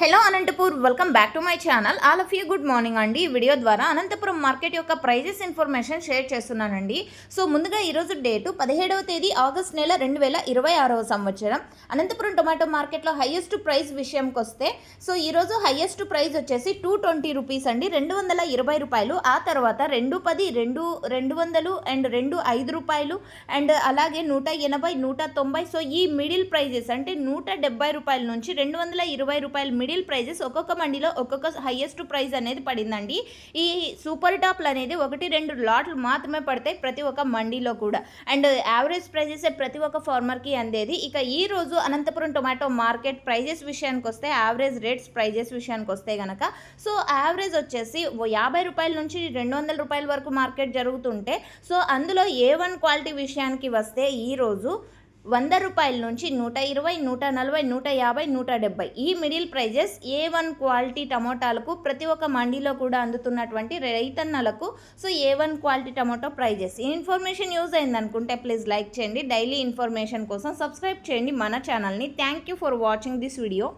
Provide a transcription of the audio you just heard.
Hello Anantapur, welcome back to my channel. All of you good morning అండి. ఈ video ద్వారా Anantapuram market యొక్క prices information share చేస్తున్నానండి. So ముందుగా ఈరోజు డేటు 17వ తేదీ ఆగస్ట్ నెల 2026వ సంవత్సరం. అనంతపురం టొమాటో మార్కెట్లో హైయెస్ట్ ప్రైస్ విషయంకి వస్తే సో ఈరోజు హైయెస్ట్ ప్రైస్ వచ్చేసి 220 రూపీస్ అండి, 220 రూపాయలు. ఆ తర్వాత 210, 200 అండ్ 25 రూపాయలు అండ్ అలాగే 180, 190. సో ఈ మిడిల్ ప్రైజెస్ అంటే 170 రూపాయల నుంచి 220 రూపాయలు మిడిల్ ప్రైజెస్ ఒక్కొక్క మండీలో ఒక్కొక్క హైయెస్ట్ ప్రైస్ అనేది పడిందండి. ఈ సూపర్ టాప్లు అనేది 1-2 లాట్లు మాత్రమే పడతాయి ప్రతి ఒక్క మండీలో కూడా. అండ్ యావరేజ్ ప్రైజెస్ ప్రతి ఒక్క ఫార్మర్కి అందేది. ఇక ఈ రోజు అనంతపురం టొమాటో మార్కెట్ ప్రైజెస్ విషయానికి వస్తే, యావరేజ్ రేట్స్ ప్రైజెస్ విషయానికి వస్తే కనుక సో యావరేజ్ వచ్చేసి 50 రూపాయల నుంచి 200 రూపాయల వరకు మార్కెట్ జరుగుతుంటే, సో అందులో A1 క్వాలిటీ విషయానికి వస్తే ఈరోజు 100 రూపాయల నుంచి 120, 140, 150, 170 ఈ మిడిల్ ప్రైజెస్ A1 క్వాలిటీ టమోటాలకు ప్రతి ఒక్క మండీలో కూడా అందుతున్నటువంటి రైతన్నలకు so A1 quality tomato prices. ఈ ఇన్ఫర్మేషన్ యూజ్ అయింది అనుకుంటే ప్లీజ్ లైక్ చేయండి. డైలీ ఇన్ఫర్మేషన్ కోసం సబ్స్క్రైబ్ చేయండి మన ఛానల్ని. Thank you for watching this video.